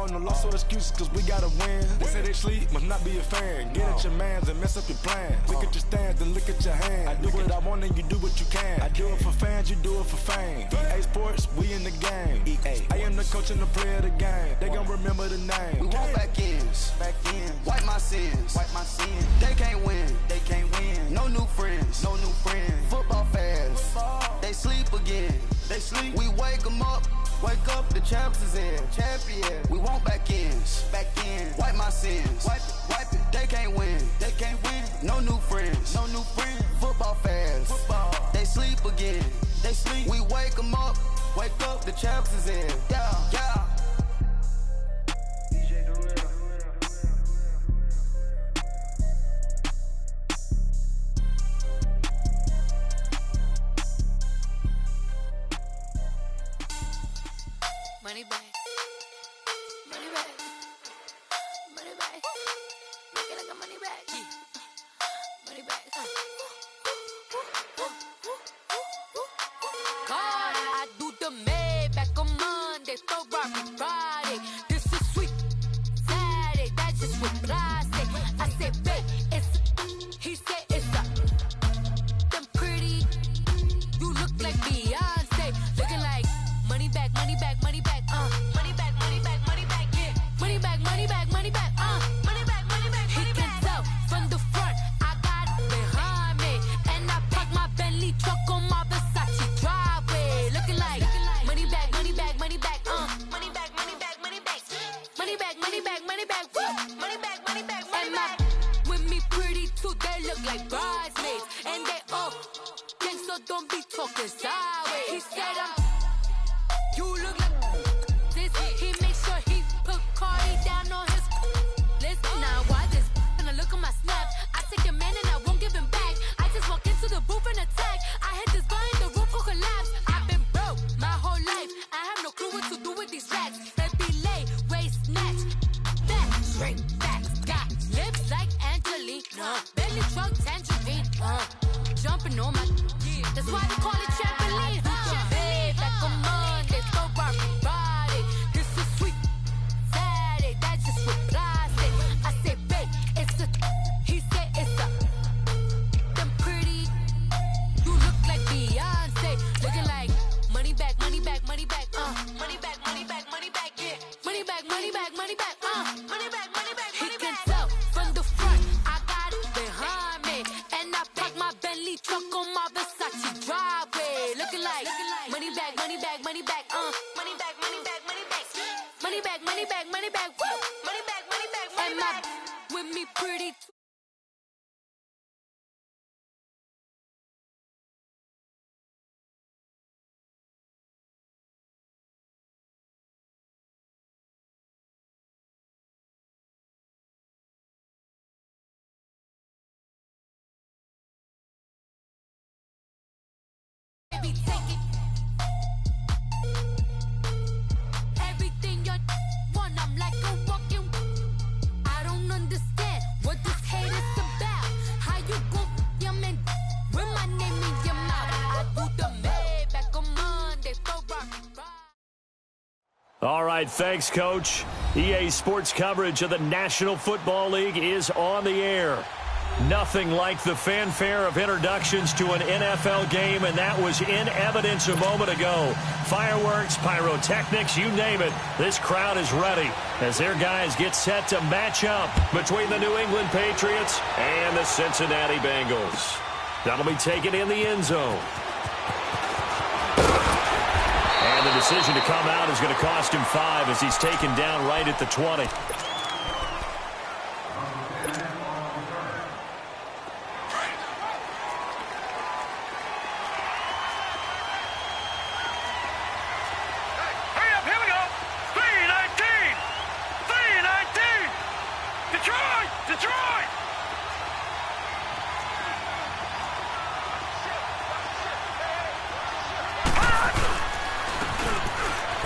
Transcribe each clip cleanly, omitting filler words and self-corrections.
ball, no loss or excuses, cause we gotta win. They say they sleep, must not be a fan. Get at your mans and mess up your plans. Look at your stands and look at your hands. I do what I want and you do what you can. I do it for fans, you do it for fame. EA Sports, we in the game. I am the coach and the player of the game. They gon' remember the name. We want back ends, wipe my sins, They can't win, No new friends, Football fans, they sleep again. We wake them up, the champs is in. Champion, we want back ends, wipe my sins, wipe it. They can't win, No new friends, Football fans, they sleep again. We wake them up, the champs is in. Yeah. Money back. Make it like a money back. Money back. God, I do the Maybach on Monday, Ferrari Friday. This is sweet Saturday, that's just what plastic. I said, babe, he said it's a. Them pretty, you look like Beyonce, looking like money back, money back, money back, money back, money back, money back, yeah. Money back, money back, money back, money back, money back, money back. He can tell from the front, I got it behind me, and I park my Bentley truck on my Versace driveway, looking like money back, money back, money back, money back, money back, money back, money back, money back, money back, money back, money back, money back. With me pretty too, they look like bridesmaids, and they all gang, so don't be talking sideways. He said you look like this. He makes sure he put Cardi down on his list. Now why this? And I look at my snap. I take a man and I won't give him back. I just walk into the booth and attack. I hit this guy in the roof will collapse. I've been broke my whole life. I have no clue what to do with these racks. They be lay, waist snatch, back, straight back. Got lips like Angelina, belly truck tangerine, jumping on my. That's why they call it trampoline. Babe, like a Monday, Ferrari Friday. This is sweet Saturday, that's just with plastic. I say, babe, it's a. He said it's a. Them pretty, you look like Beyonce, looking like money back, money back, money back, money back, money back, money back, yeah. Money back, money back, money back, money back, money back. He can tell from the front, I got it behind me, and I park my Bentley truck on my Versace driveway, looking like money back, money back, money back, money back, money back, money back, money back, money back, money back, money back, money back, money back. With me pretty. Everything you want, I'm like a walking. I don't understand what this hate is about. How you go, your man, with my name in your mouth. I do the Maybach on Monday, Ferrari. All right, thanks, Coach. EA Sports coverage of the National Football League is on the air. Nothing like the fanfare of introductions to an NFL game, and that was in evidence a moment ago. Fireworks, pyrotechnics, you name it. This crowd is ready as their guys get set to match up between the New England Patriots and the Cincinnati Bengals. That'll be taken in the end zone. And the decision to come out is going to cost him 5 as he's taken down right at the 20.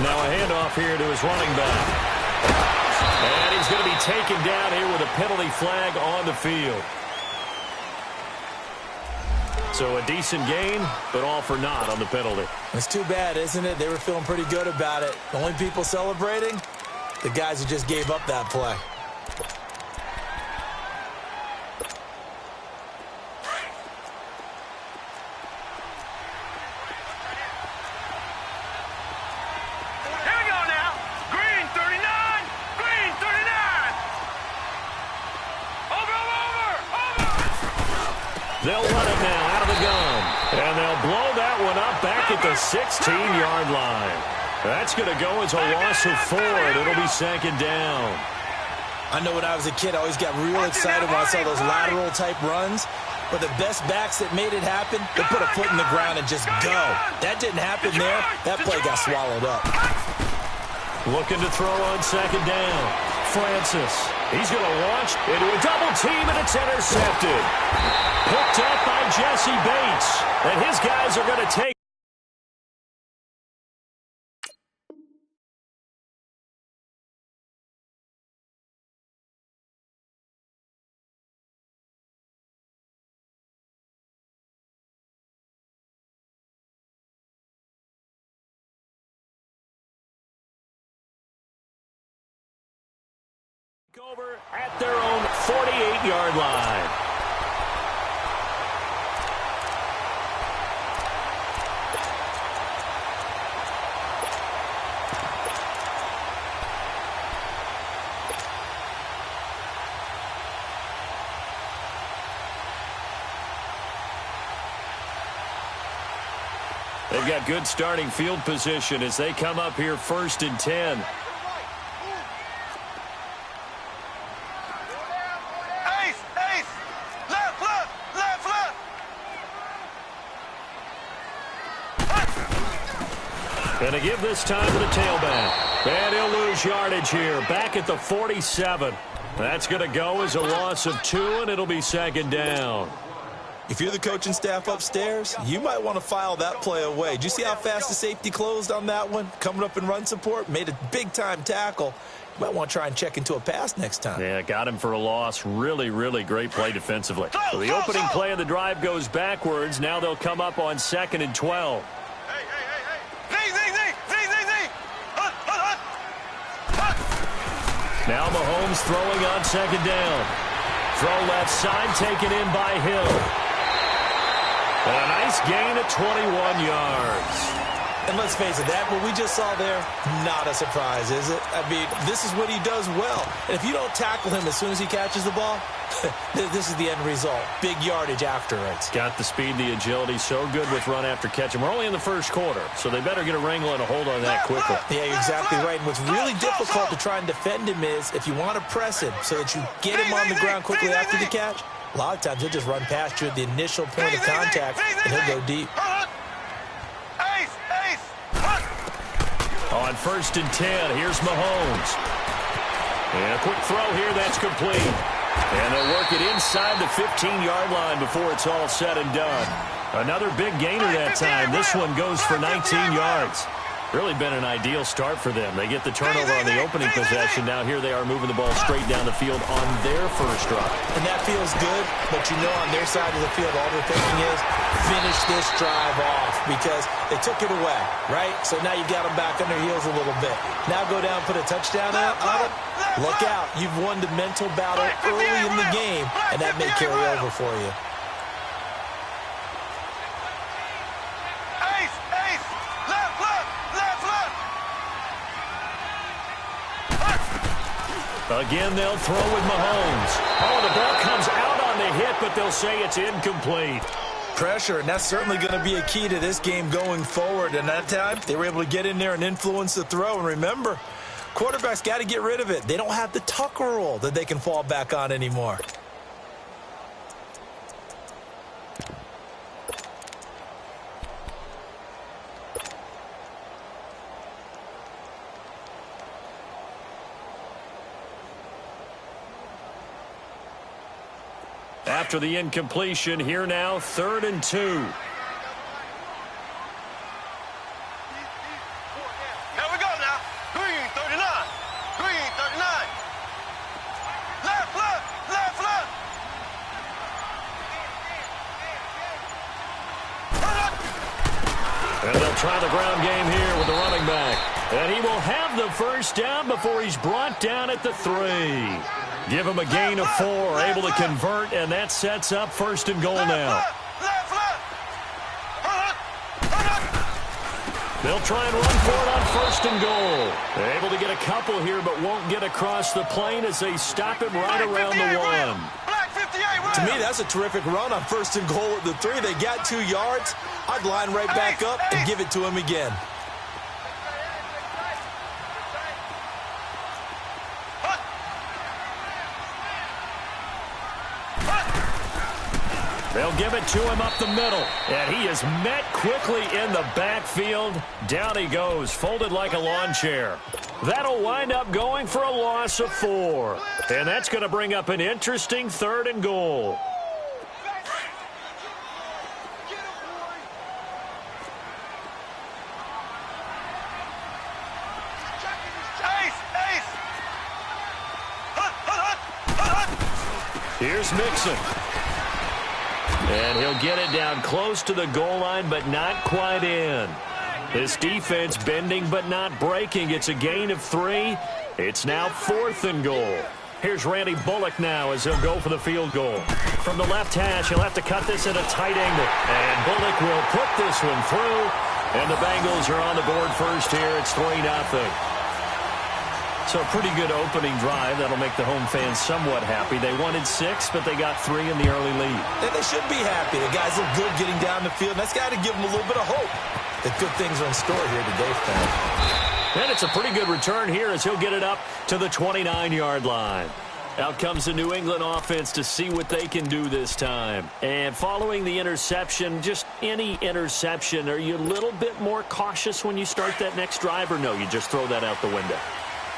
Now a handoff here to his running back. And he's going to be taken down here with a penalty flag on the field. So a decent gain, but all for naught on the penalty. It's too bad, isn't it? They were feeling pretty good about it. The only people celebrating, the guys who just gave up that play. They'll run it now out of the gun. And they'll blow that one up back at the 16-yard line. That's going to go as a loss of 4, and it'll be second down. I know when I was a kid, I always got real excited when I saw those lateral-type runs. But the best backs that made it happen, they put a foot in the ground and just go. That didn't happen there. That play got swallowed up. Looking to throw on second down. Francis. He's going to launch into a double team, and it's intercepted. Picked up by Jesse Bates. And his guys are going to take. Over at their own 48-yard line. They've got good starting field position as they come up here 1st and 10. Going to give this time to the tailback. And he'll lose yardage here. Back at the 47. That's going to go as a loss of 2, and it'll be second down. If you're the coaching staff upstairs, you might want to file that play away. Did you see how fast the safety closed on that one? Coming up in run support, made a big-time tackle. You might want to try and check into a pass next time. Yeah, got him for a loss. Really, really great play defensively. So the opening play of the drive goes backwards. Now they'll come up on 2nd and 12. Now Mahomes throwing on second down. Throw left side taken in by Hill. And a nice gain of 21 yards. And let's face it, that what we just saw there, not a surprise, is it? I mean, this is what he does well. And if you don't tackle him as soon as he catches the ball, this is the end result. Big yardage afterwards. Got the speed, the agility, so good with run after catch. And we're only in the first quarter, so they better get a wrangle and a hold on that quickly. Yeah, you're exactly right. And what's really difficult to try and defend him is if you want to press him so that you get him on the ground quickly after the catch, a lot of times he'll just run past you at the initial point of contact, and he'll go deep. On 1st and 10, here's Mahomes. And a quick throw here, that's complete. And they'll work it inside the 15-yard line before it's all said and done. Another big gainer that time. This one goes for 19 yards. Really been an ideal start for them. They get the turnover on the opening possession. Now here they are moving the ball straight down the field on their first drive. And that feels good, but you know on their side of the field, all they're thinking is finish this drive off because they took it away, right? So now you got them back on their heels a little bit. Now go down, put a touchdown on them. Look out. You've won the mental battle early in the game, and that may carry over for you. Again, they'll throw with Mahomes. Oh, the ball comes out on the hit, but they'll say it's incomplete. Pressure, and that's certainly going to be a key to this game going forward. And that time, they were able to get in there and influence the throw. And remember, quarterbacks got to get rid of it. They don't have the Tucker rule that they can fall back on anymore. After the incompletion, here now, 3rd and 2. Here we go now. Green 39. Green 39. Left, left, left, left. And they'll try the ground game here with the running back. And he will have the first down before he's brought down at the 3. Give him a gain of 4, able to convert, and that sets up 1st and goal now. They'll try and run for it on 1st and goal. They're able to get a couple here, but won't get across the plane as they stop him right around the 1. To me, that's a terrific run on 1st and goal at the 3. They got 2 yards. I'd line right back up and give it to him again. They'll give it to him up the middle, and he is met quickly in the backfield. Down he goes, folded like a lawn chair. That'll wind up going for a loss of 4, and that's going to bring up an interesting 3rd and goal. Here's Mixon. And he'll get it down close to the goal line, but not quite in. This defense bending but not breaking. It's a gain of 3. It's now 4th and goal. Here's Randy Bullock now as he'll go for the field goal. From the left hash, he'll have to cut this at a tight angle. And Bullock will put this one through. And the Bengals are on the board first here. It's 3-0. So a pretty good opening drive. That'll make the home fans somewhat happy. They wanted 6, but they got 3 in the early lead. And they should be happy. The guys look good getting down the field. That's got to give them a little bit of hope that good things are in store here today, Stan. And it's a pretty good return here as he'll get it up to the 29-yard line. Out comes the New England offense to see what they can do this time. And following the interception, just any interception, are you a little bit more cautious when you start that next drive, or no, you just throw that out the window?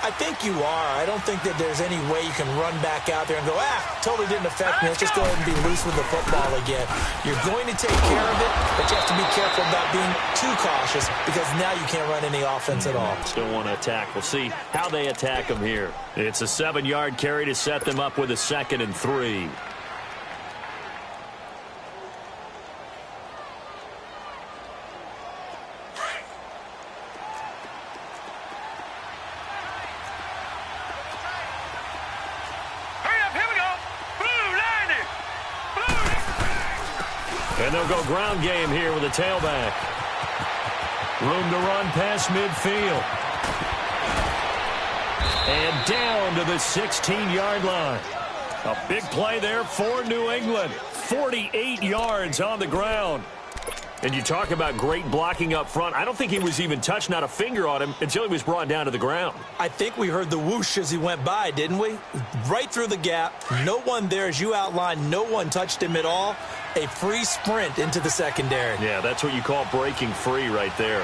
I think you are. I don't think that there's any way you can run back out there and go, totally didn't affect me. Let's just go ahead and be loose with the football again. You're going to take care of it, but you have to be careful about being too cautious because now you can't run any offense at all. Still want to attack. We'll see how they attack them here. It's a 7-yard carry to set them up with a 2nd and 3. And they'll go ground game here with a tailback. Room to run past midfield. And down to the 16-yard line. A big play there for New England. 48 yards on the ground. And you talk about great blocking up front. I don't think he was even touched, not a finger on him, until he was brought down to the ground. I think we heard the whoosh as he went by, didn't we? Right through the gap. No one there, as you outlined. No one touched him at all. A free sprint into the secondary. Yeah, that's what you call breaking free right there.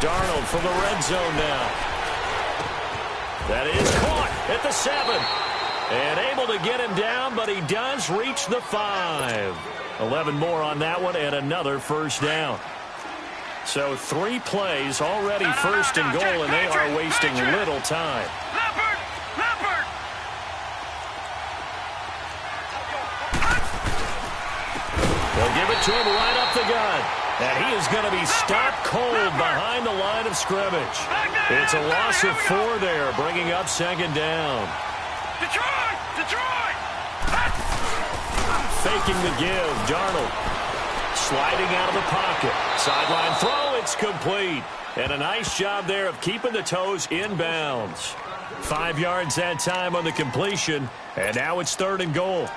Darnold from the red zone now. That is caught at the 7. And able to get him down, but he does reach the 5. 11 more on that one and another first down. So 3 plays already 1st and goal, and they are wasting little time. They'll give it to him right up the gut. And he is going to be stopped cold behind the line of scrimmage. It's a loss of 4 there, bringing up 2nd down. Detroit! Faking the give, Darnold. Sliding out of the pocket. Sideline throw, it's complete. And a nice job there of keeping the toes in bounds. 5 yards that time on the completion. And now it's 3rd and goal.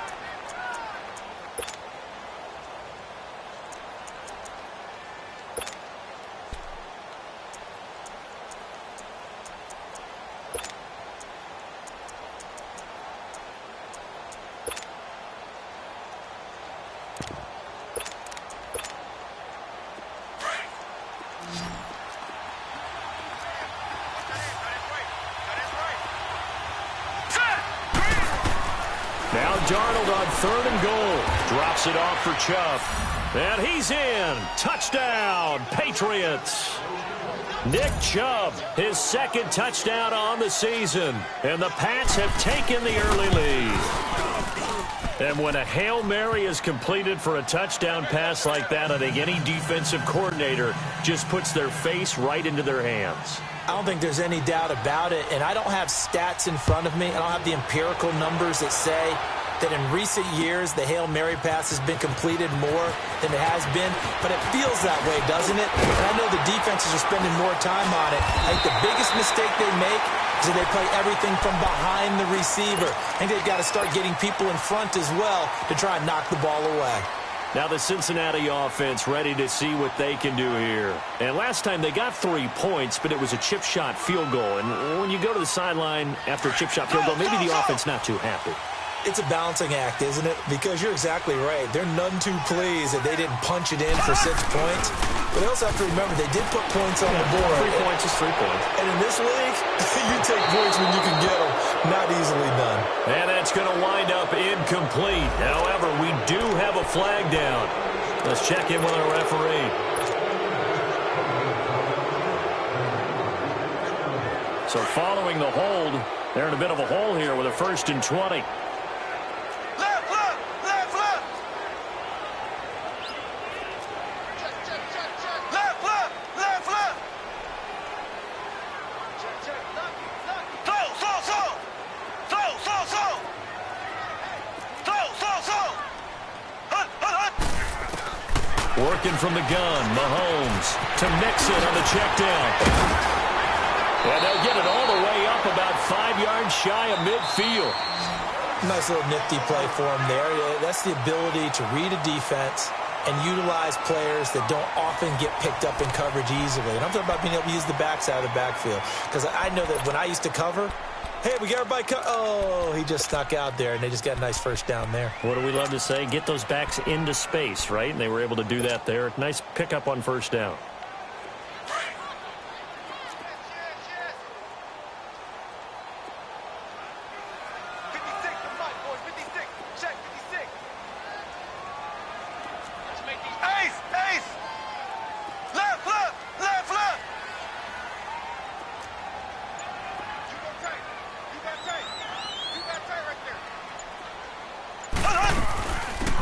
Now Darnold on 3rd and goal. Drops it off for Chubb. And he's in. Touchdown, Patriots. Nick Chubb, his second touchdown on the season. And the Pats have taken the early lead. And when a Hail Mary is completed for a touchdown pass like that, I think any defensive coordinator just puts their face right into their hands. I don't think there's any doubt about it, and I don't have stats in front of me. I don't have the empirical numbers that say that in recent years the Hail Mary pass has been completed more than it has been, but it feels that way, doesn't it? And I know the defenses are spending more time on it. I think the biggest mistake they make is that they play everything from behind the receiver. I think they've got to start getting people in front as well to try and knock the ball away. Now the Cincinnati offense ready to see what they can do here. And last time they got 3 points, but it was a chip shot field goal. And when you go to the sideline after a chip shot field goal, maybe the offense not too happy. It's a balancing act, isn't it? Because you're exactly right. They're none too pleased that they didn't punch it in for 6 points. But they also have to remember they did put points on the board. 3 points is 3 points. And in this league, you take points when you can get them. Not easily done. And that's going to wind up incomplete. However, we do have a flag down. Let's check in with our referee. So following the hold, they're in a bit of a hole here with a 1st and 20. Working from the gun, Mahomes to Mixon on the check down. And they'll get it all the way up about 5 yards shy of midfield. Nice little nifty play for him there. That's the ability to read a defense and utilize players that don't often get picked up in coverage easily. And I'm talking about being able to use the backside of the backfield. Because I know that when I used to cover, hey, we got everybody oh, he just snuck out there, and they just got a nice 1st down there. What do we love to say? Get those backs into space, right? And they were able to do that there. Nice pickup on 1st down.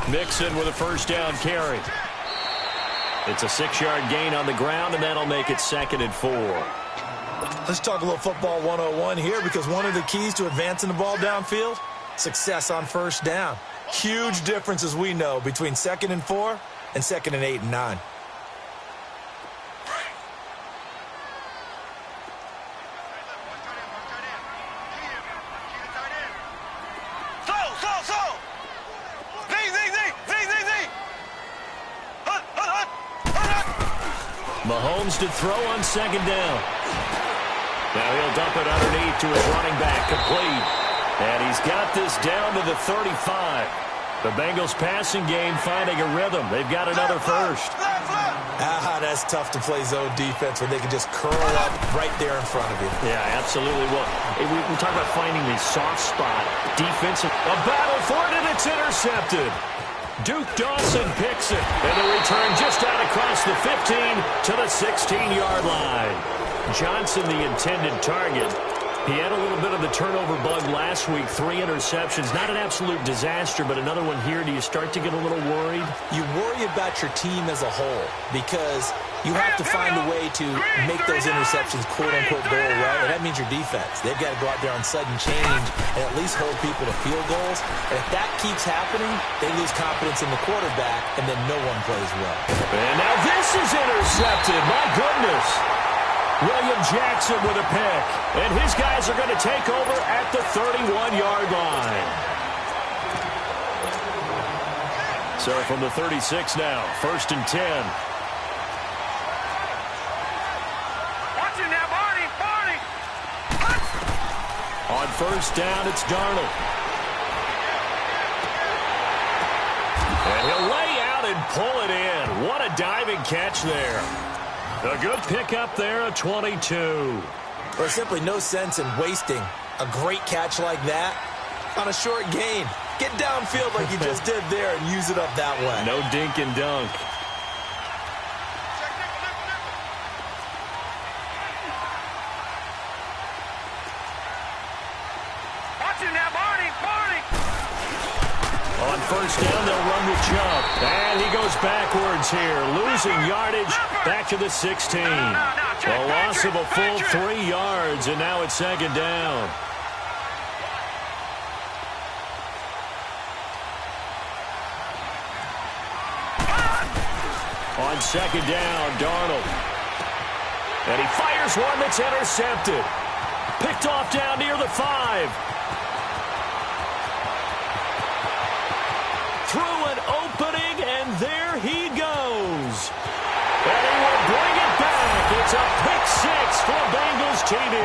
Mixon with a 1st down carry. It's a 6-yard gain on the ground, and that'll make it 2nd and 4. Let's talk a little football 101 here, because one of the keys to advancing the ball downfield, success on 1st down. Huge difference, as we know, between 2nd and 4 and 2nd and 8 and 9. Mahomes to throw on 2nd down. Now he'll dump it underneath to his running back, complete. And he's got this down to the 35. The Bengals passing game finding a rhythm. They've got another 1st. That's tough to play zone defense when they can just curl up right there in front of you. Yeah, absolutely. Well, we talk about finding the soft spot. Defensive. A battle for it, and it's intercepted. Duke Dawson picks it, and the return just out across the 15 to the 16-yard line. Johnson, the intended target. He had a little bit of the turnover bug last week, 3 interceptions. Not an absolute disaster, but another one here. Do you start to get a little worried? You worry about your team as a whole, because you have to find a way to make those interceptions, quote-unquote, go away, and that means your defense. They've got to go out there on sudden change and at least hold people to field goals. And if that keeps happening, they lose confidence in the quarterback, and then no one plays well. And now this is intercepted. My goodness. William Jackson with a pick. And his guys are going to take over at the 31-yard line. So from the 36 now, 1st and 10. Watch it now, Barney! On 1st down, it's Darnold. And he'll lay out and pull it in. What a diving catch there. A good pickup there at 22. There's simply no sense in wasting a great catch like that on a short gain. Get downfield like you just did there and use it up that way. No dink and dunk. Watch him now, Barney. On first down, they'll run with Chubb. And he goes backwards here, losing yardage back to the 16. A loss of a full 3 yards, and now it's second down. On second down, Darnold. And he fires one that's intercepted. Picked off down near the 5. Through an opening, and there he goes. And he will bring it back. It's a pick 6 for Bengals TD.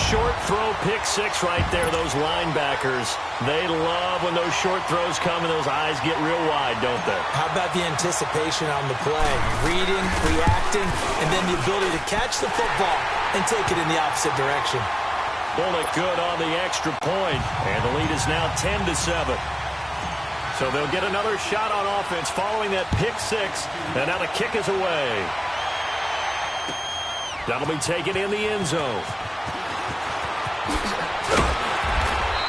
Short throw, pick 6 right there. Those linebackers, they love when those short throws come and those eyes get real wide, don't they? How about the anticipation on the play? Reading, reacting, and then the ability to catch the football and take it in the opposite direction. Bullet good on the extra point, and the lead is now 10-7. So they'll get another shot on offense following that pick 6, and now the kick is away. That'll be taken in the end zone.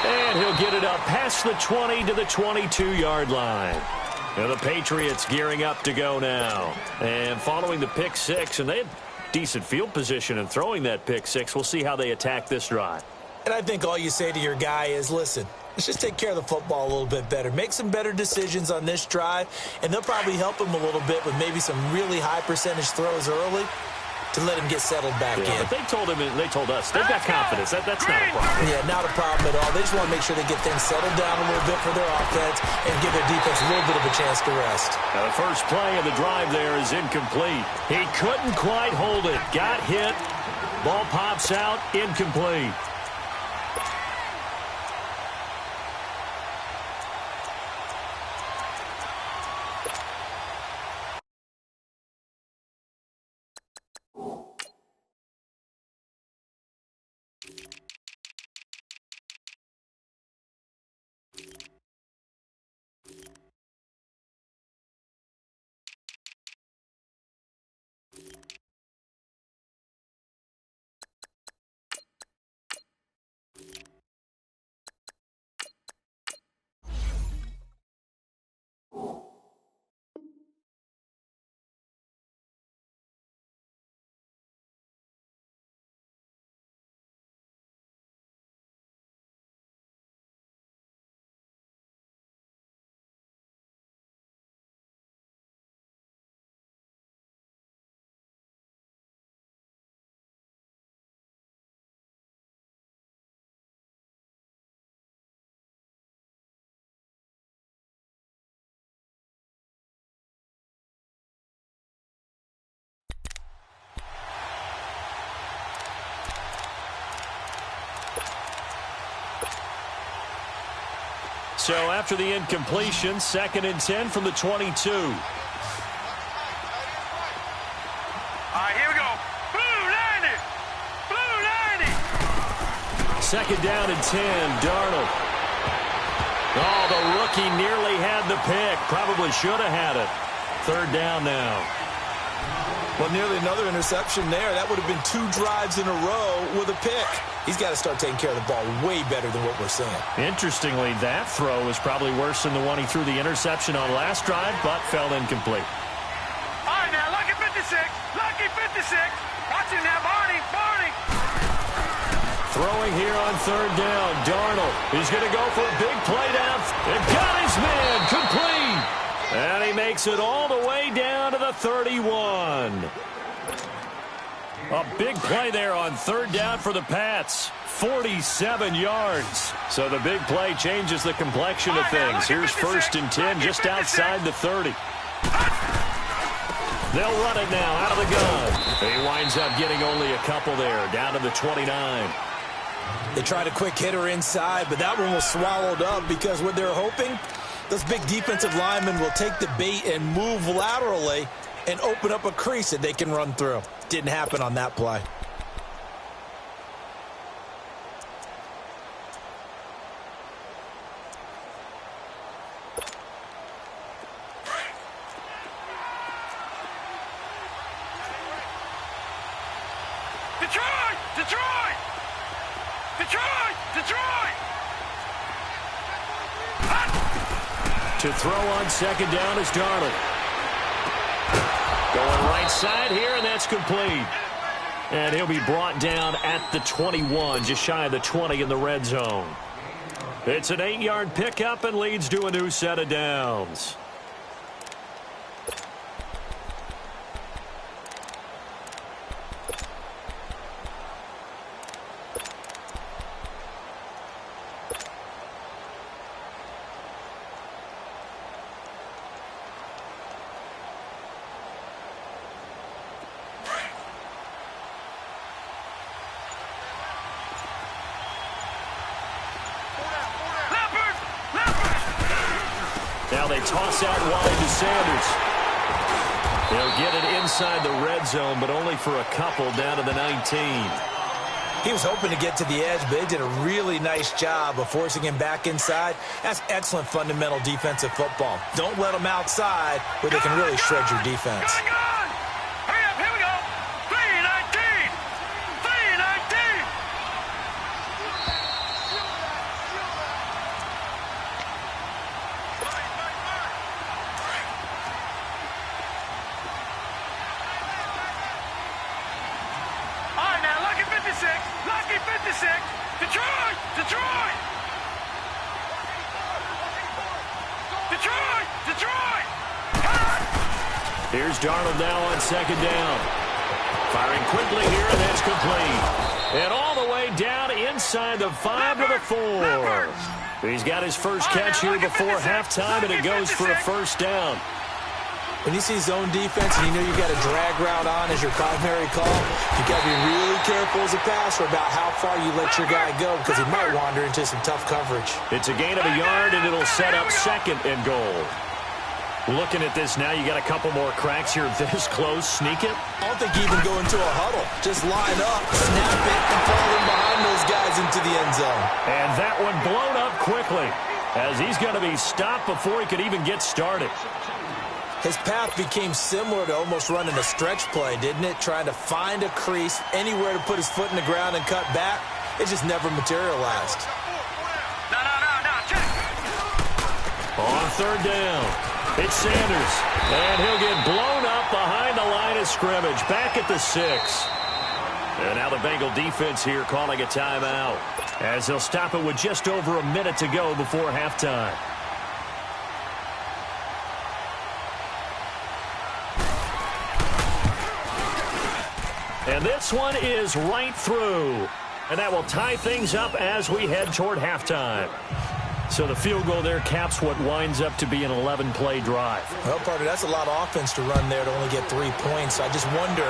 And he'll get it up past the 20 to the 22-yard line. Now the Patriots gearing up to go now. And following the pick 6, and they had decent field position in throwing that pick 6. We'll see how they attack this drive. And I think all you say to your guy is, listen, let's just take care of the football a little bit better. Make some better decisions on this drive, and they'll probably help him a little bit with maybe some really high percentage throws early to let him get settled back in. But they told us, they've got confidence. That's not a problem. Yeah, not a problem at all. They just want to make sure they get things settled down a little bit for their offense and give their defense a little bit of a chance to rest. Now the first play of the drive there is incomplete. He couldn't quite hold it. Got hit. Ball pops out. Incomplete. So after the incompletion, 2nd and 10 from the 22. All right, here we go. Blue 90. Blue 90. 2nd down and 10, Darnold. Oh, the rookie nearly had the pick. Probably should have had it. 3rd down now. Well, nearly another interception there. That would have been 2 drives in a row with a pick. He's got to start taking care of the ball way better than what we're seeing. Interestingly, that throw was probably worse than the one he threw the interception on last drive, but fell incomplete. All right, now, lucky 56. Lucky 56. Watch him now, Barney. Throwing here on 3rd down, Darnold. He's going to go for a big play down. And got his man complete. And he makes it all the way down to the 31. A big play there on 3rd down for the Pats. 47 yards. So the big play changes the complexion of things. Here's 1st and 10 just outside the 30. They'll run it now out of the gun. He winds up getting only a couple there, down to the 29. They tried a quick hitter inside, but that one was swallowed up because what they're hoping, those big defensive linemen will take the bait and move laterally and open up a crease that they can run through. Didn't happen on that play. Detroit! To throw on second down is Darnold. Going right side here, and that's complete. And he'll be brought down at the 21, just shy of the 20 in the red zone. It's an 8-yard pickup and leads to a new set of downs. Now they toss out wide to Sanders. They'll get it inside the red zone, but only for a couple down to the 19. He was hoping to get to the edge, but they did a really nice job of forcing him back inside. That's excellent fundamental defensive football. Don't let them outside where they can really shred your defense. Hurry up, here we go. 3-19. 3-19. All right, now, lucky 56. Lucky 56. Detroit. Detroit. Detroit. Detroit. Here's Darnold now on second down. Firing quickly here, and that's complete. And all the way down inside the 5 to the 4. He's got his first catch here before halftime, and it goes for a first down. When you see zone defense and you know you got a drag route on as your primary call, you got to be really careful as a passer about how far you let your guy go because he might wander into some tough coverage. It's a gain of a yard, and it'll set up second and goal. Looking at this now, you got a couple more cracks here this close. Sneak it. I don't think you even go into a huddle. Just line up, snap it, and fall in behind those guys into the end zone. And that one blown up quickly as he's going to be stopped before he could even get started. His path became similar to almost running a stretch play, didn't it? Trying to find a crease, anywhere to put his foot in the ground and cut back. It just never materialized. No, check. On third down, it's Sanders. And he'll get blown up behind the line of scrimmage, back at the 6. And now the Bengal defense here calling a timeout as they'll stop it with just over a minute to go before halftime. And this one is right through. And that will tie things up as we head toward halftime. So the field goal there caps what winds up to be an 11-play drive. Well, partner, that's a lot of offense to run there to only get 3 points. I just wonder,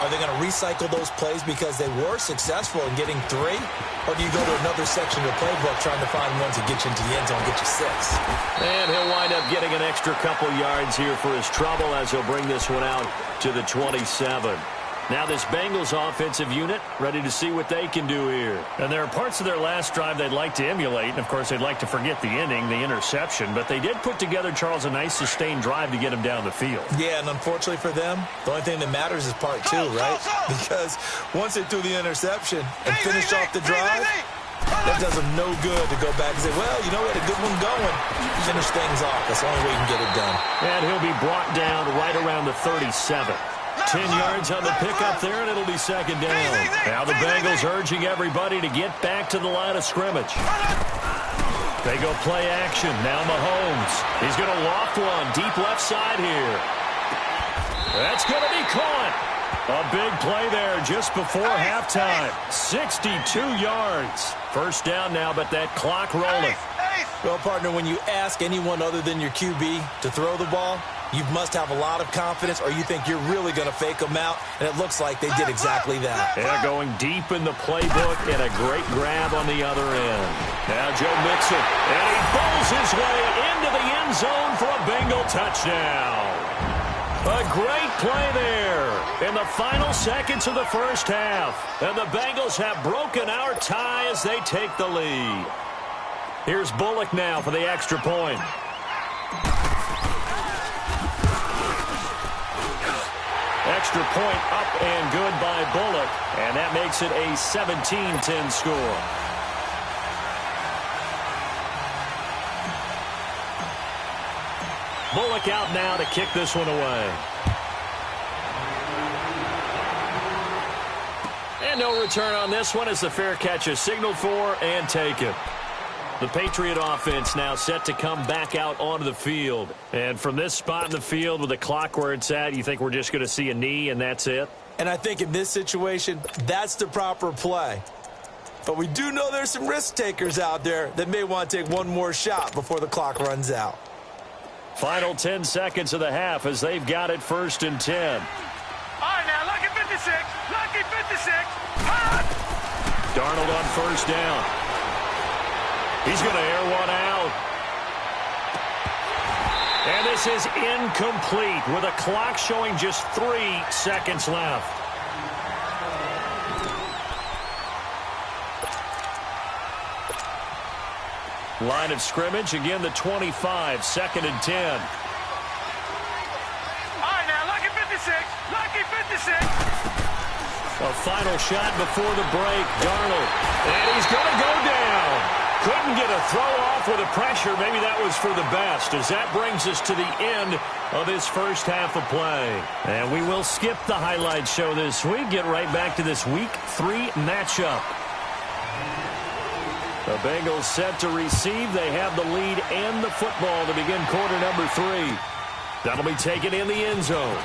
are they going to recycle those plays because they were successful in getting 3? Or do you go to another section of the playbook trying to find ones that get you into the end zone and get you 6? And he'll wind up getting an extra couple yards here for his trouble as he'll bring this one out to the 27. Now this Bengals offensive unit ready to see what they can do here. And there are parts of their last drive they'd like to emulate. And, of course, they'd like to forget the inning, the interception. But they did put together, Charles, a nice sustained drive to get him down the field. Yeah, and unfortunately for them, the only thing that matters is part 2, right? Because once they threw the interception and finished off the drive, that does them no good to go back and say, well, you know what, a good one going. Finish things off. That's the only way you can get it done. And he'll be brought down right around the 37. 10 yards on the pickup there, and it'll be second down. Now the Bengals urging everybody to get back to the line of scrimmage. They go play action. Now Mahomes. He's going to loft one deep left side here. That's going to be caught. A big play there just before halftime. 62 yards. First down now, but that clock rolling. Well, partner, when you ask anyone other than your QB to throw the ball, you must have a lot of confidence or you think you're really going to fake them out, and it looks like they did exactly that. Yeah, going deep in the playbook and a great grab on the other end. Now Joe Mixon, and he bowls his way into the end zone for a Bengal touchdown. A great play there in the final seconds of the first half. And the Bengals have broken our tie as they take the lead. Here's Bullock now for the extra point. Extra point up and good by Bullock. And that makes it a 17-10 score. Bullock out now to kick this one away. And no return on this one as the fair catch is signaled for and taken. The Patriot offense now set to come back out onto the field. And from this spot in the field with the clock where it's at, you think we're just going to see a knee and that's it? And I think in this situation, that's the proper play. But we do know there's some risk takers out there that may want to take one more shot before the clock runs out. Final 10 seconds of the half as they've got it 1st and 10. All right, now, lucky 56. Lucky 56. Darnold on 1st down. He's going to air one out. And this is incomplete with a clock showing just 3 seconds left. Line of scrimmage, again the 25, 2nd and 10. All right, now, lucky 56. Lucky 56. A final shot before the break, Darnold. And he's going to go down. Couldn't get a throw off with the pressure. Maybe that was for the best, as that brings us to the end of this first half of play. And we will skip the highlight show this week. Get right back to this Week 3 matchup. The Bengals set to receive. They have the lead and the football to begin quarter number 3. That'll be taken in the end zone.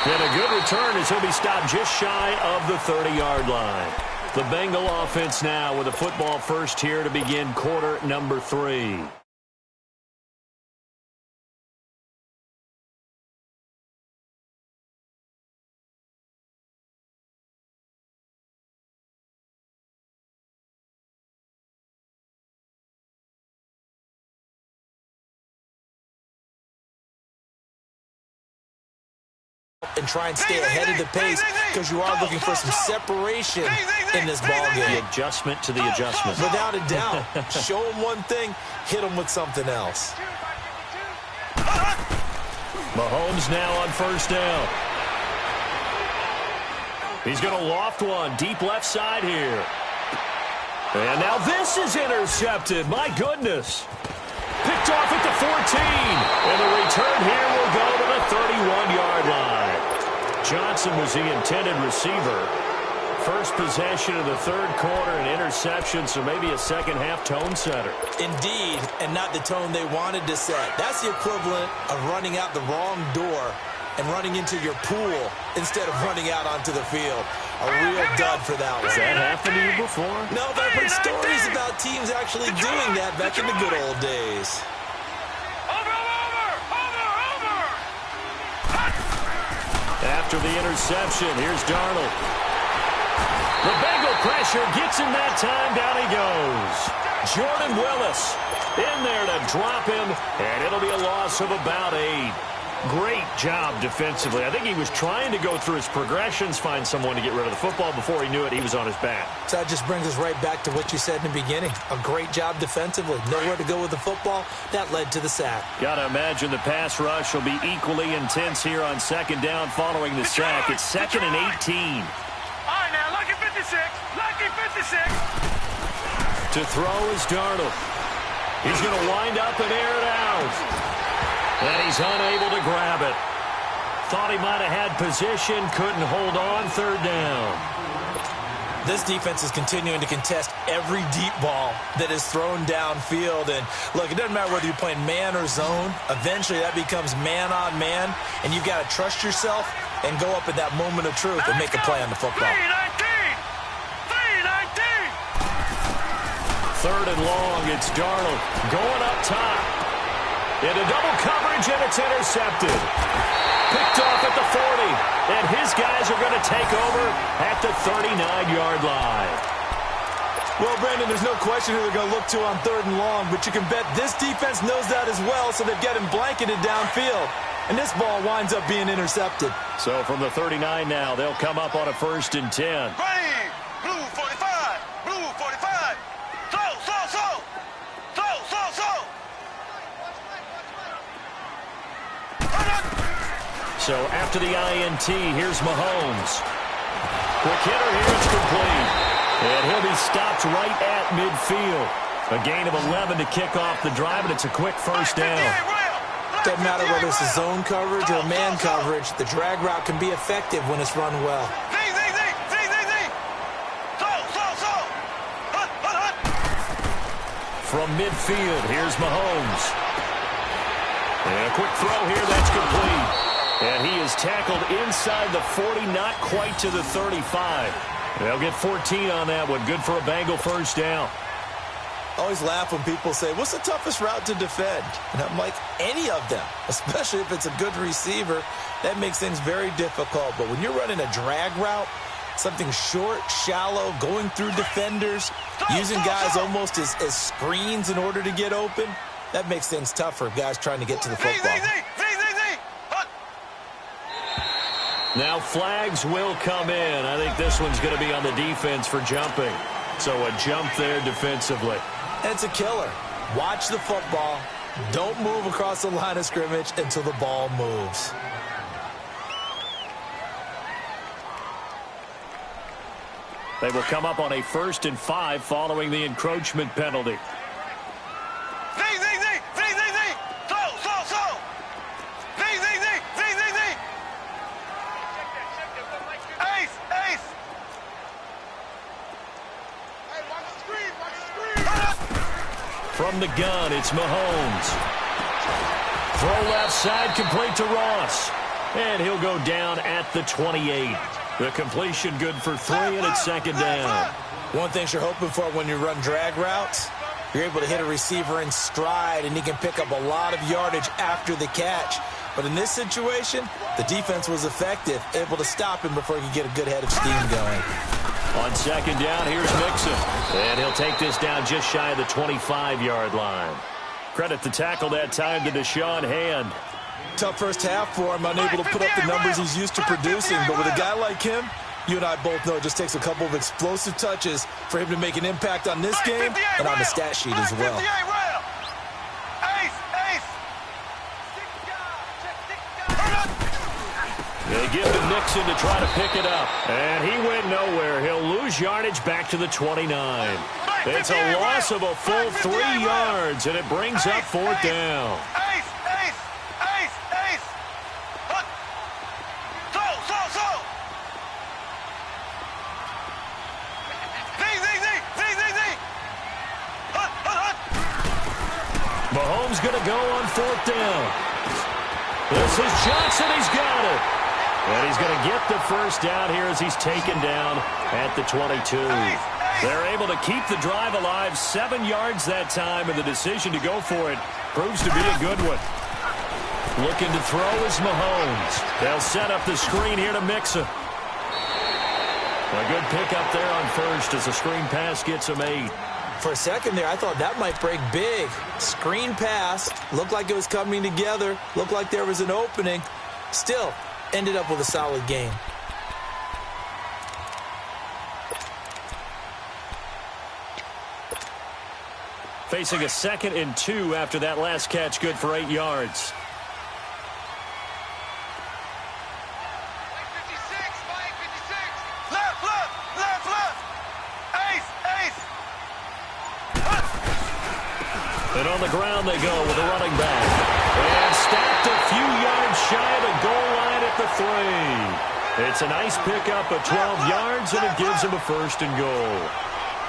And a good return as he'll be stopped just shy of the 30-yard line. The Bengal offense now with the football first here to begin quarter number 3. And try and stay ahead of the pace because you are looking for some separation in this ball game. The adjustment to the adjustment. Without a doubt. Show them one thing, hit them with something else. Mahomes now on 1st down. He's going to loft one deep left side here. And now this is intercepted. My goodness. Picked off at the 14. And the return here will go to the 31-yard line. Johnson was the intended receiver. First possession of the 3rd quarter, an interception, so maybe a second-half tone setter. Indeed, and not the tone they wanted to set. That's the equivalent of running out the wrong door and running into your pool instead of running out onto the field. A real dud for that one. Has that happened to you before? No, but I've heard stories about teams actually doing that back in the good old days. After the interception, here's Darnold. The Bengal pressure gets him that time. Down he goes. Jordan Willis in there to drop him, and it'll be a loss of about 8. Great job defensively. I think he was trying to go through his progressions, find someone to get rid of the football. Before he knew it, he was on his back. So that just brings us right back to what you said in the beginning. A great job defensively. Nowhere to go with the football. That led to the sack. Got to imagine the pass rush will be equally intense here on 2nd down following the sack. It's 2nd and 18. All right, now, lucky 56. Lucky 56. To throw is Darnold. He's going to wind up and air it out. And he's unable to grab it. Thought he might have had position, couldn't hold on. 3rd down. This defense is continuing to contest every deep ball that is thrown downfield. And look, it doesn't matter whether you're playing man or zone. Eventually that becomes man on man. And you've got to trust yourself and go up at that moment of truth and make a play on the football. 3rd and long, it's Darnold going up top. Into double coverage, and it's intercepted. Picked off at the 40, and his guys are going to take over at the 39-yard line. Well, Brandon, there's no question who they're going to look to on 3rd and long, but you can bet this defense knows that as well, so they've got him blanketed downfield. And this ball winds up being intercepted. So from the 39 now, they'll come up on a 1st and 10. Green, blue 45, blue 45. Slow. So after the INT, here's Mahomes. Quick hitter here, it's complete. And he'll be stopped right at midfield. A gain of 11 to kick off the drive, and it's a quick first down. Doesn't matter whether it's a zone coverage or man coverage, the drag route can be effective when it's run well. From midfield, here's Mahomes. And a quick throw here, that's complete. And he is tackled inside the 40, not quite to the 35. They'll get 14 on that one. Good for a Bengal first down. I always laugh when people say, what's the toughest route to defend? And I'm like, any of them, especially if it's a good receiver. That makes things very difficult. But when you're running a drag route, something short, shallow, going through defenders, using guys almost as screens in order to get open, that makes things tough for guys trying to get to the football. Now flags will come in. I think this one's going to be on the defense for jumping. So a jump there defensively. And it's a killer. Watch the football. Don't move across the line of scrimmage until the ball moves. They will come up on a 1st and 5 following the encroachment penalty. From the gun, it's Mahomes. Throw left side, complete to Ross. And he'll go down at the 28. The completion good for 3, and it's 2nd down. One thing you're hoping for when you run drag routes, you're able to hit a receiver in stride, and he can pick up a lot of yardage after the catch. But in this situation, the defense was effective, able to stop him before he could get a good head of steam going. On 2nd down, here's Mixon. And he'll take this down just shy of the 25-yard line. Credit the tackle that time to Deshaun Hand. Tough first half for him, unable to put up the numbers he's used to producing. But with a guy like him, you and I both know it just takes a couple of explosive touches for him to make an impact on this game and on the stat sheet as well. They give to Nixon to try to pick it up. And he went nowhere. He'll lose yardage back to the 29. It's a loss of a full 3 yards, and it brings up 4th down. Mahomes going to go on 4th down. This is Johnson. He's got it. And he's going to get the first down here as he's taken down at the 22. They're able to keep the drive alive, 7 yards that time, and the decision to go for it proves to be a good one. Looking to throw is Mahomes. They'll set up the screen here to Mixon. A good pickup there on 1st as the screen pass gets him 8. For a second there, I thought that might break big. Screen pass, looked like it was coming together, looked like there was an opening. Still, ended up with a solid gain. Facing a 2nd and 2 after that last catch, good for 8 yards. And on the ground they go with a running back. And stacked a few yards shy of the goal line at the 3. It's a nice pickup of 12 yards, and it gives him a 1st and goal.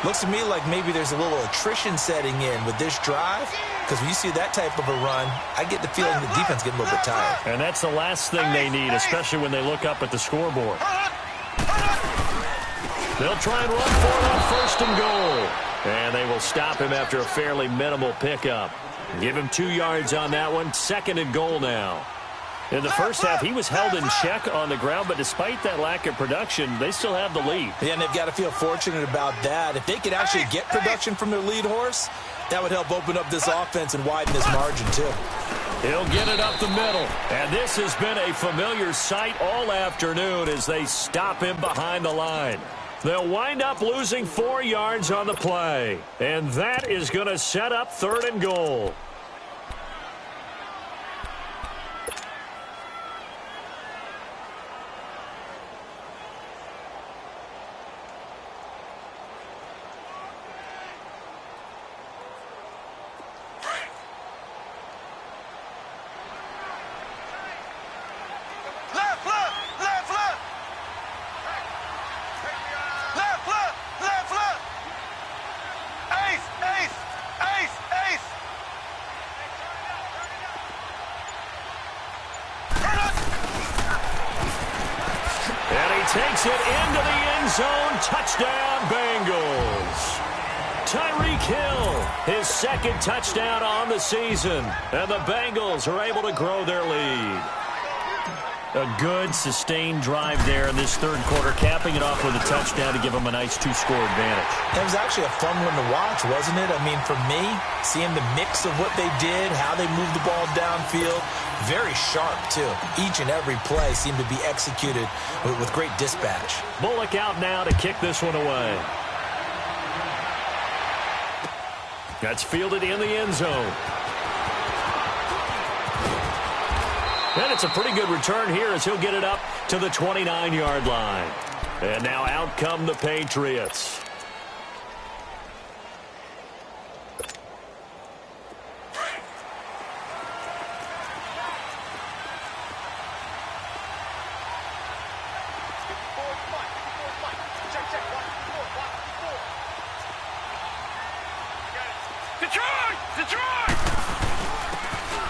Looks to me like maybe there's a little attrition setting in with this drive, because when you see that type of a run, I get the feeling the defense getting a little bit tired. And that's the last thing they need, especially when they look up at the scoreboard. They'll try and run for it on 1st and goal. And they will stop him after a fairly minimal pickup. Give him 2 yards on that one. 2nd and goal now. In the first half, he was held in check on the ground, but despite that lack of production, they still have the lead. Yeah, and they've got to feel fortunate about that. If they could actually get production from their lead horse, that would help open up this offense and widen this margin, too. He'll get it up the middle. And this has been a familiar sight all afternoon as they stop him behind the line. They'll wind up losing 4 yards on the play. And that is going to set up 3rd and goal. it into the end zone. Touchdown, Bengals. Tyreek Hill, his second touchdown on the season. And the Bengals are able to grow their lead. A good, sustained drive there in this third quarter, capping it off with a touchdown to give them a nice two-score advantage. It was actually a fun one to watch, wasn't it? I mean, for me, seeing the mix of what they did, how they moved the ball downfield, very sharp, too. Each and every play seemed to be executed with great dispatch. Bullock out now to kick this one away. That's fielded in the end zone. And it's a pretty good return here as he'll get it up to the 29-yard line. And now out come the Patriots.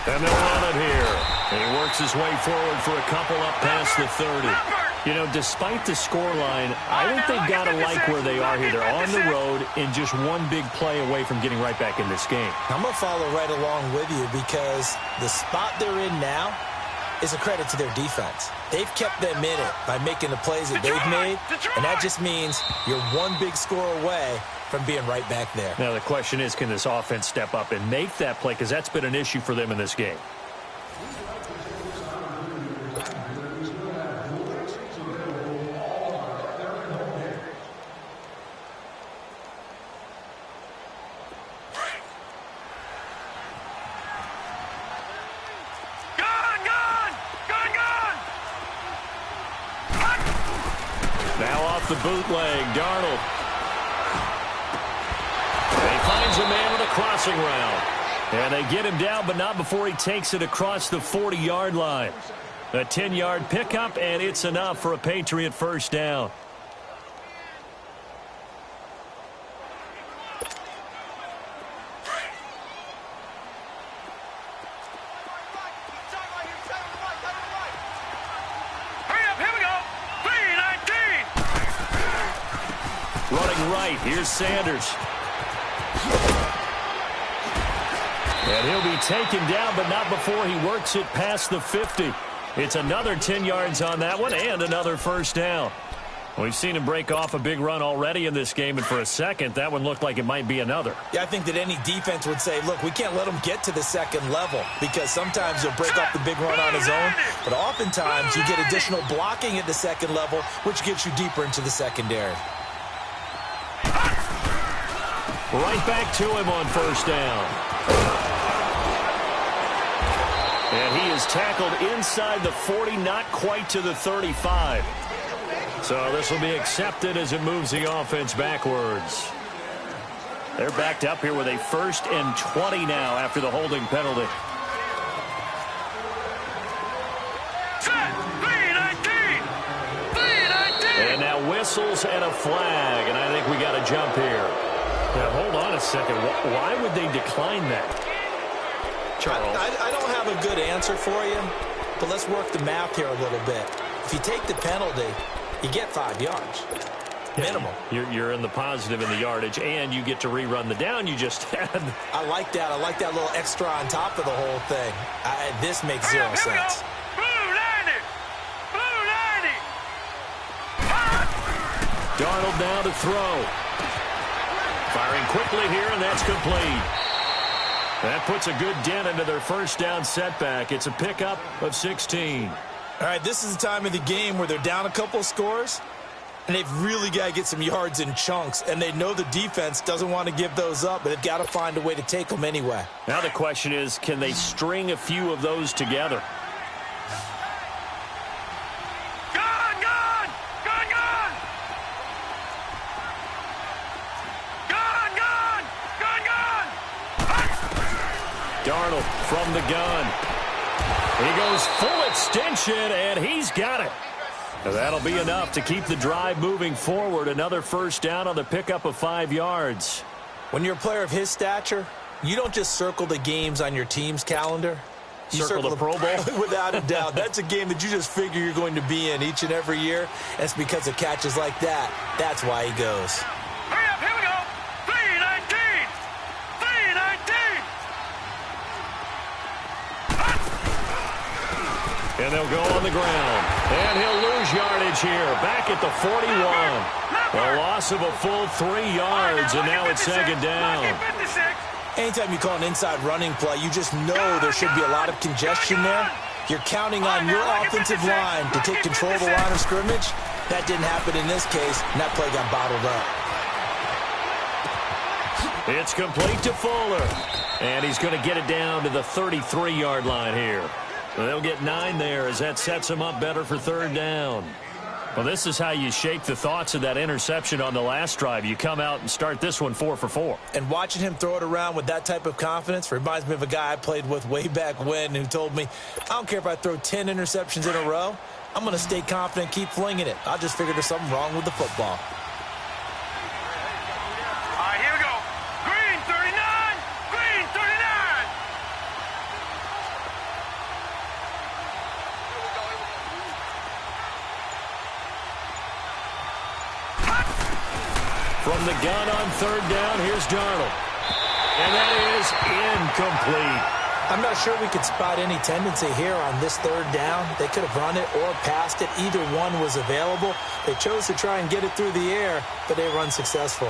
And they'll run it here. And he works his way forward for a couple up past the 30. You know, despite the scoreline, I think they've got to like where they are here. They're on the road and just one big play away from getting right back in this game. I'm going to follow right along with you because the spot they're in now is a credit to their defense. They've kept them in it by making the plays that they've made, and that just means you're one big score away from being right back there. Now the question is, can this offense step up and make that play? Because that's been an issue for them in this game. Now off the bootleg, Darnold. He finds a man with a crossing route. And they get him down, but not before he takes it across the 40-yard line. A 10-yard pickup, and it's enough for a Patriot first down. Running right, here's Sanders. And he'll be taken down, but not before he works it past the 50. It's another 10 yards on that one and another first down. We've seen him break off a big run already in this game, and for a second, that one looked like it might be another. Yeah, I think that any defense would say, look, we can't let him get to the second level because sometimes he'll break off the big run on his own, but oftentimes you get additional blocking at the second level, which gets you deeper into the secondary. Right back to him on first down. And he is tackled inside the 40, not quite to the 35. So this will be accepted as it moves the offense backwards. They're backed up here with a 1st and 20 now after the holding penalty. And now whistles and a flag, and I think we got a jump here. Now, hold on a second. Why would they decline that? Charles? I don't have a good answer for you, but let's work the math here a little bit. If you take the penalty, you get 5 yards. Minimum. You're in the positive in the yardage, and you get to rerun the down you just had. I like that. I like that little extra on top of the whole thing. This makes zero sense. Darnold now to throw. Firing quickly here, and that's complete. That puts a good dent into their first down setback. It's a pickup of 16. All right, this is the time of the game where they're down a couple of scores, and they've really got to get some yards in chunks, and they know the defense doesn't want to give those up, but they've got to find a way to take them anyway. Now the question is, can they string a few of those together? Darnold from the gun. He goes full extension, and he's got it. That'll be enough to keep the drive moving forward. Another first down on the pickup of 5 yards. When you're a player of his stature, you don't just circle the games on your team's calendar. Circle the Pro Bowl? Without a doubt. That's a game that you just figure you're going to be in each and every year. And it's because of catches like that. That's why he goes. Hurry up, here we go. 319. 319. And they'll go on the ground. And he'll lose yardage here. Back at the 41. A loss of a full 3 yards, and now it's second down. Anytime you call an inside running play, you just know there should be a lot of congestion there. You're counting on your offensive line to take control of the line of scrimmage. That didn't happen in this case, and that play got bottled up. It's complete to Fuller. And he's going to get it down to the 33-yard line here. They'll get 9 there as that sets them up better for third down. Well, this is how you shake the thoughts of that interception on the last drive. You come out and start this one 4 for 4. And watching him throw it around with that type of confidence reminds me of a guy I played with way back when who told me, I don't care if I throw 10 interceptions in a row. I'm going to stay confident and keep flinging it. I just figured there's something wrong with the football. All right, here we go. Green 39. Green 39. From the gun on third down, here's Darnold. And that is incomplete. I'm not sure we could spot any tendency here on this third down. They could have run it or passed it. Either one was available. They chose to try and get it through the air, but they were unsuccessful.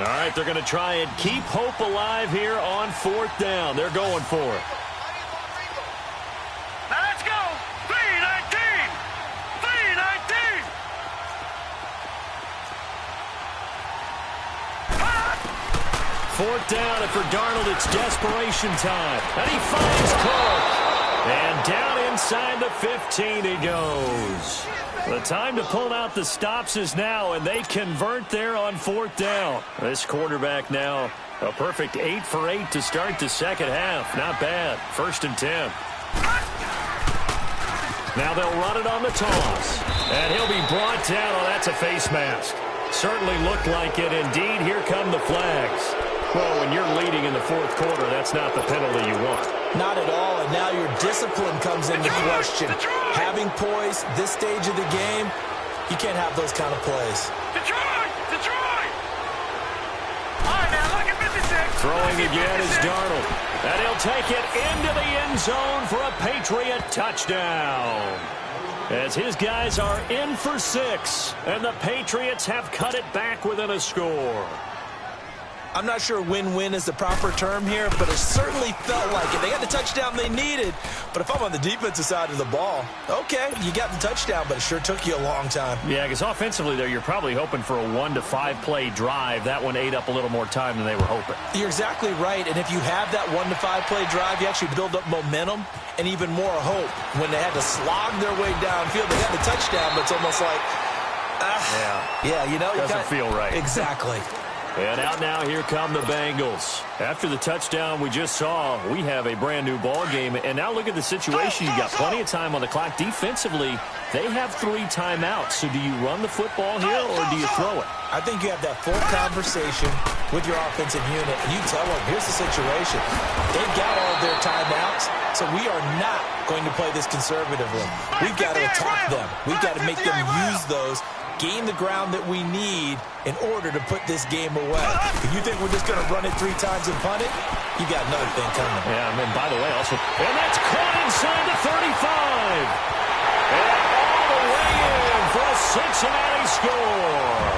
All right, they're going to try and keep hope alive here on fourth down. They're going for it. Now let's go. 319. 319. Fourth down, and for Darnold, it's desperation time. And he finds Cook. And down inside the 15 he goes. The time to pull out the stops is now, and they convert there on fourth down. This quarterback now a perfect 8 for 8 to start the second half. Not bad. 1st and 10. Now they'll run it on the toss. And he'll be brought down. Oh, that's a face mask. Certainly looked like it. Indeed, here come the flags. Well, when you're leading in the fourth quarter, that's not the penalty you want. Not at all, and now your discipline comes into question. Having poise this stage of the game, you can't have those kind of plays. Detroit! Detroit! All right, now look at 56. Throwing again is Darnold. And he'll take it into the end zone for a Patriot touchdown. As his guys are in for 6, and the Patriots have cut it back within a score. I'm not sure win-win is the proper term here, but it certainly felt like it. They got the touchdown they needed, but if I'm on the defensive side of the ball, okay, you got the touchdown, but it sure took you a long time. Yeah, because offensively there, you're probably hoping for a 1 to 5 play drive. That one ate up a little more time than they were hoping. You're exactly right, and if you have that 1 to 5 play drive, you actually build up momentum and even more hope. When they had to slog their way downfield, they got the touchdown, but it's almost like, yeah, you know, doesn't feel right. Exactly. And out now, here come the Bengals. After the touchdown we just saw, we have a brand-new ball game. And now look at the situation. You've got plenty of time on the clock. Defensively, they have 3 timeouts. So do you run the football here or do you throw it? I think you have that full conversation with your offensive unit, and you tell them, here's the situation. They've got all of their timeouts, so we are not going to play this conservatively. We've got to attack them. We've got to make them use those, gain the ground that we need in order to put this game away. If you think we're just going to run it 3 times and punt it, you got another thing coming. Yeah, and then by the way, also, and that's caught inside the 35. And all the way in for a Cincinnati score.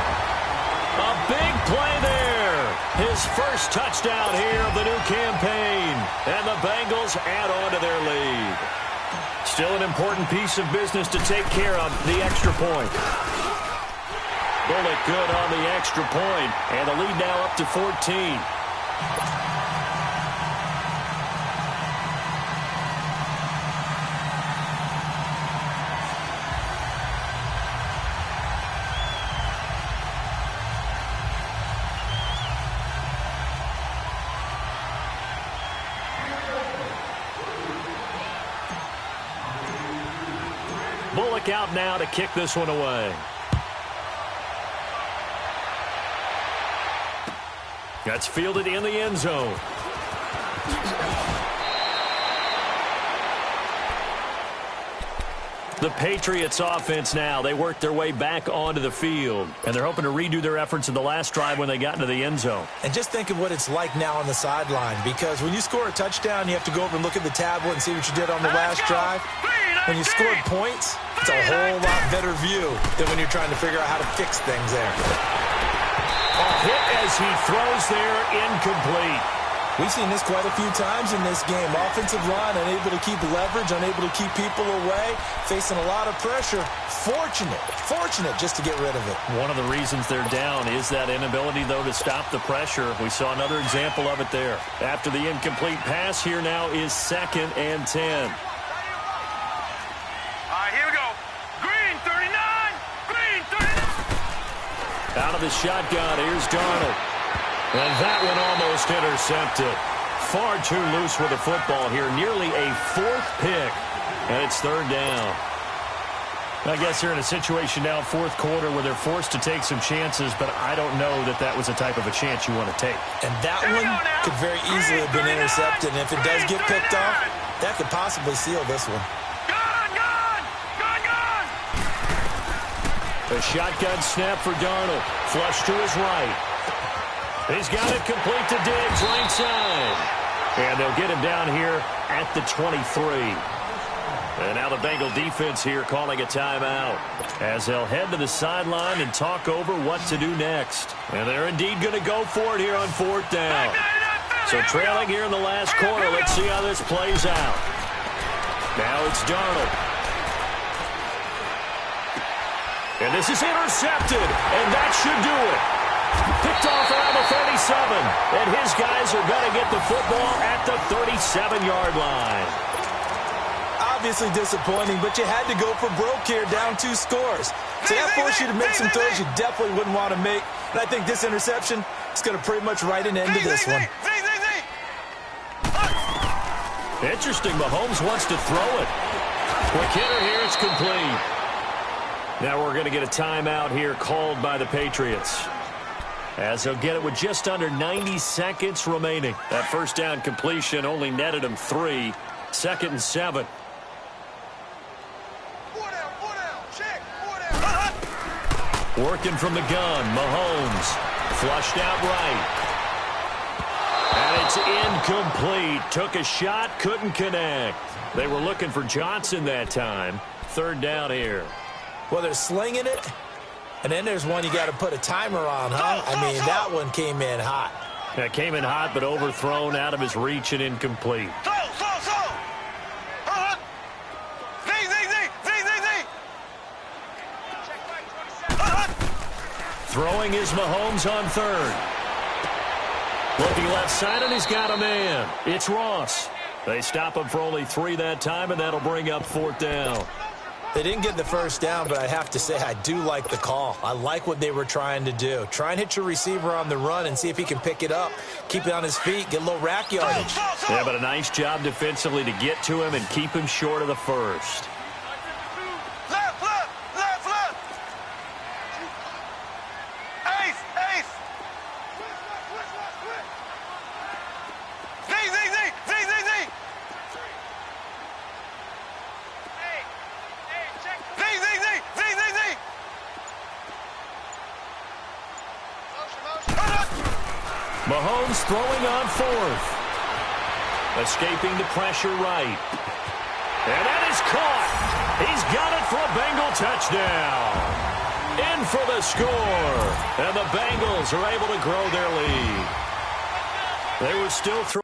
A big play there. His first touchdown here of the new campaign. And the Bengals add on to their lead. Still an important piece of business to take care of, the extra point. Bullock good on the extra point, and the lead now up to 14. Bullock out now to kick this one away. That's fielded in the end zone. The Patriots offense now, they work their way back onto the field, and they're hoping to redo their efforts in the last drive when they got into the end zone. And just think of what it's like now on the sideline, because when you score a touchdown, you have to go over and look at the tablet and see what you did on the last drive. When you scored points, it's a whole lot better view than when you're trying to figure out how to fix things there. A hit as he throws there, incomplete. We've seen this quite a few times in this game. Offensive line unable to keep leverage, unable to keep people away, facing a lot of pressure. Fortunate just to get rid of it. One of the reasons they're down is that inability, though, to stop the pressure. We saw another example of it there. After the incomplete pass, here now is 2nd and 10. All right, here we go. Green 39. Green 39. Out of the shotgun, here's Darnold. And that one almost intercepted. Far too loose with the football here. Nearly a 4th pick. And it's 3rd down. I guess they're in a situation now, 4th quarter, where they're forced to take some chances, but I don't know that that was a type of a chance you want to take. And that one could very easily have been intercepted. And if it does get picked off, that could possibly seal this one. A shotgun snap for Darnold. Flush to his right. He's got it complete to Diggs, right side. And they'll get him down here at the 23. And now the Bengal defense here calling a timeout as they'll head to the sideline and talk over what to do next. And they're indeed going to go for it here on 4th down. So trailing here in the last quarter, let's see how this plays out. Now it's Darnold. And this is intercepted, and that should do it. Picked off around the 37, and his guys are going to get the football at the 37-yard line. Obviously disappointing, but you had to go for broke here, down 2 scores. So that forced you to make some throws you definitely wouldn't want to make. And I think this interception is going to pretty much write an end to this one. Interesting, Mahomes wants to throw it. Quick hitter here, it's complete. Now we're going to get a timeout here called by the Patriots, as they'll get it with just under 90 seconds remaining. That first down completion only netted him 3. 2nd and 7. Working from the gun, Mahomes. Flushed out right. And it's incomplete. Took a shot, couldn't connect. They were looking for Johnson that time. 3rd down here. Well, they're slinging it. And then there's one you got to put a timer on, huh? I mean, that one came in hot. That came in hot, but overthrown, out of his reach, and incomplete. Throwing is Mahomes on 3rd. Looking left side, and he's got a man. It's Ross. They stop him for only 3 that time, and that'll bring up 4th down. They didn't get the first down, but I have to say I do like the call. I like what they were trying to do. Try and hit your receiver on the run and see if he can pick it up. Keep it on his feet, get a little rack yardage. Yeah, but a nice job defensively to get to him and keep him short of the first. Left. Ace. Z. Mahomes throwing on 4th. Escaping the pressure right. And that is caught. He's got it for a Bengal touchdown. In for the score. And the Bengals are able to grow their lead. They were still throwing.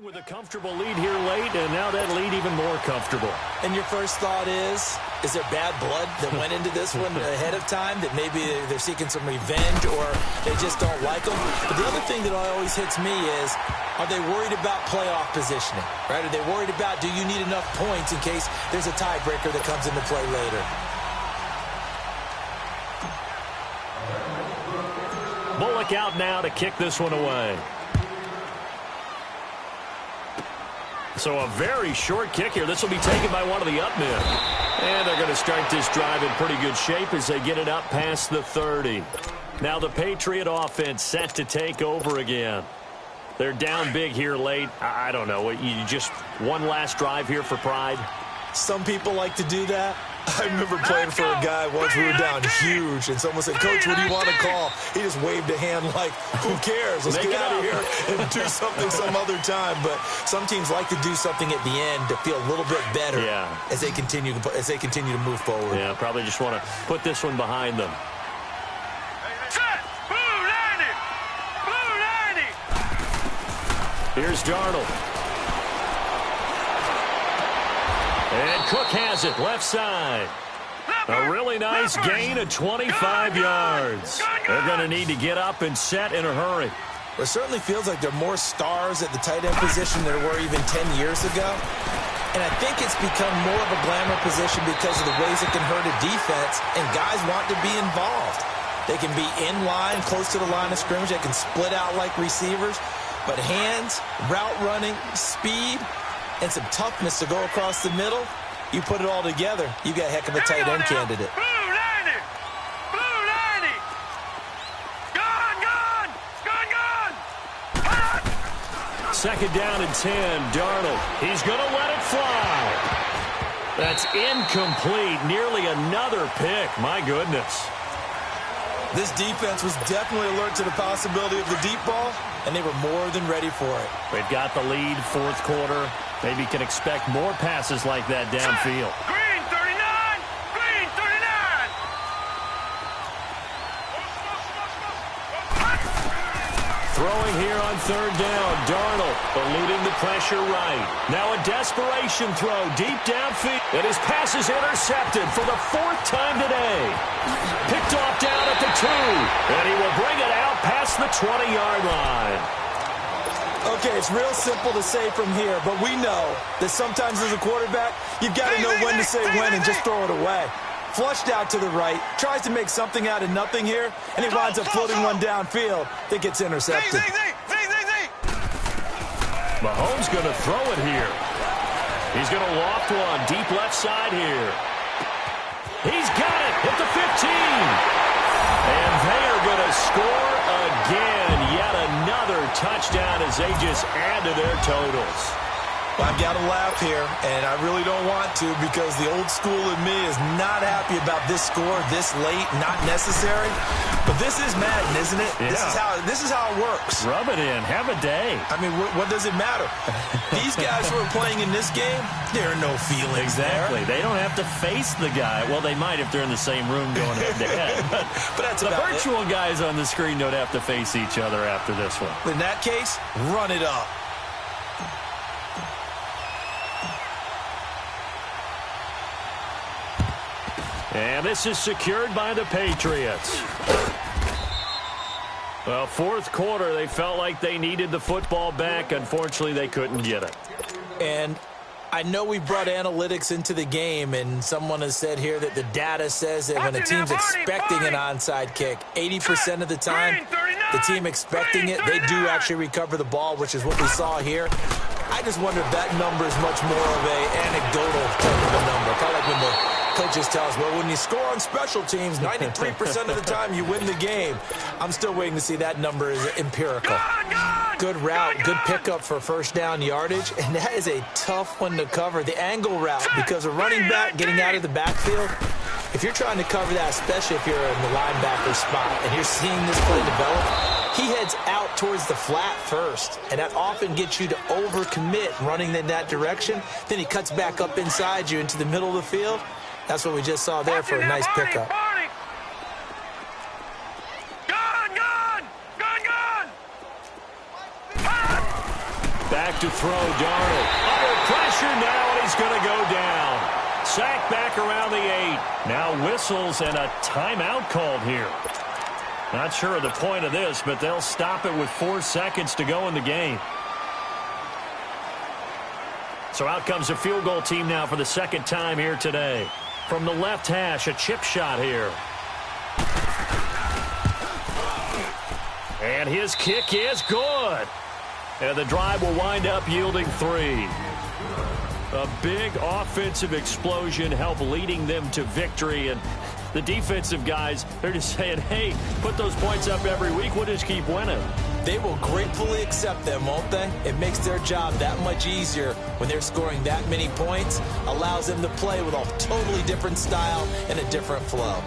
With a comfortable lead here late, and now that lead even more comfortable. And your first thought is there bad blood that went into this one ahead of time, that maybe they're seeking some revenge or they just don't like them? But the other thing that always hits me is, are they worried about playoff positioning, right? Are they worried about, do you need enough points in case there's a tiebreaker that comes into play later? Bullock out now to kick this one away. So a very short kick here. This will be taken by one of the up men. And they're going to start this drive in pretty good shape as they get it up past the 30. Now the Patriot offense set to take over again. They're down big here late. I don't know. You just one last drive here for pride? Some people like to do that. I remember playing for a guy once. We were down huge, and someone said, "Coach, what do you want to call?" He just waved a hand like, "Who cares? Let's get out of here and do something some other time." But some teams like to do something at the end to feel a little bit better as they continue to move forward. Yeah, probably just want to put this one behind them. Here's Darnold. And Cook has it, left side. A really nice gain of 25 yards. They're going to need to get up and set in a hurry. It certainly feels like there are more stars at the tight end position than there were even 10 years ago. And I think it's become more of a glamour position because of the ways it can hurt a defense, and guys want to be involved. They can be in line, close to the line of scrimmage. They can split out like receivers. But hands, route running, speed, and some toughness to go across the middle, you put it all together, you got a heck of a tight end candidate. Blue 90! Blue 90! Gone! Second down and 10, Darnold. He's going to let it fly. That's incomplete. Nearly another pick. My goodness. This defense was definitely alert to the possibility of the deep ball, and they were more than ready for it. They've got the lead, fourth quarter. Maybe can expect more passes like that downfield. Green 39! Green 39! Throwing here on third down, Darnold eluding the pressure right. Now a desperation throw deep downfield. And his pass is intercepted for the fourth time today. Picked off down at the 2. And he will bring it out past the 20-yard line. Okay, it's real simple to say from here, but we know that sometimes as a quarterback, you've got to know when to say when and just throw it away. Flushed out to the right, tries to make something out of nothing here, and he winds up floating one downfield that gets intercepted. Mahomes going to throw it here. He's going to loft one deep left side here. He's got it at the 15. And they are going to score again. Yet another touchdown as they just add to their totals. I've got to laugh here, and I really don't want to because the old school in me is not happy about this score this late, not necessary. But this is Madden, isn't it? Yeah. This is how it works. Rub it in. Have a day. I mean, what does it matter? These guys who are playing in this game, there are no feelings Exactly. there. They don't have to face the guy. Well, they might if they're in the same room going head-to-head. But that's the about virtual guys on the screen don't have to face each other after this one. In that case, run it up. And this is secured by the Patriots. Well, fourth quarter, they felt like they needed the football back. Unfortunately, they couldn't get it. And I know we brought analytics into the game, and someone has said here that the data says that when a team's expecting an onside kick, 80% of the time, the team expecting it, they do actually recover the ball, which is what we saw here. I just wonder if that number is much more of an anecdotal type of a number. Kind of like when the coaches tell us, well, when you score on special teams, 93% of the time you win the game. I'm still waiting to see that number is empirical. Good route, good pickup for first down yardage, and that is a tough one to cover. The angle route, because a running back getting out of the backfield, if you're trying to cover that, especially if you're in the linebacker spot and you're seeing this play develop, he heads out towards the flat first, and that often gets you to overcommit running in that direction. Then he cuts back up inside you into the middle of the field. That's what we just saw there for a nice pickup. Back to throw. Darnold under pressure now, and he's going to go down. Sack back around the 8. Now whistles and a timeout called here. Not sure of the point of this, but they'll stop it with 4 seconds to go in the game. So out comes a field goal team now for the second time here today. From the left hash, a chip shot here. And his kick is good. And the drive will wind up yielding 3. A big offensive explosion helped leading them to victory. And the defensive guys, they're just saying, hey, put those points up every week. We'll just keep winning. They will gratefully accept them, won't they? It makes their job that much easier when they're scoring that many points. Allows them to play with a totally different style and a different flow.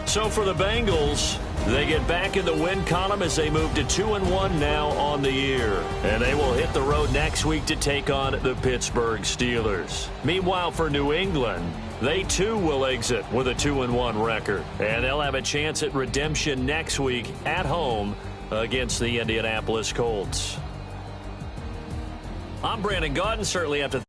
So for the Bengals, they get back in the win column as they move to 2-1 now on the year. And they will hit the road next week to take on the Pittsburgh Steelers. Meanwhile, for New England, they too will exit with a 2-1 record. And they'll have a chance at redemption next week at home against the Indianapolis Colts. I'm Brandon Gaudin. Certainly have to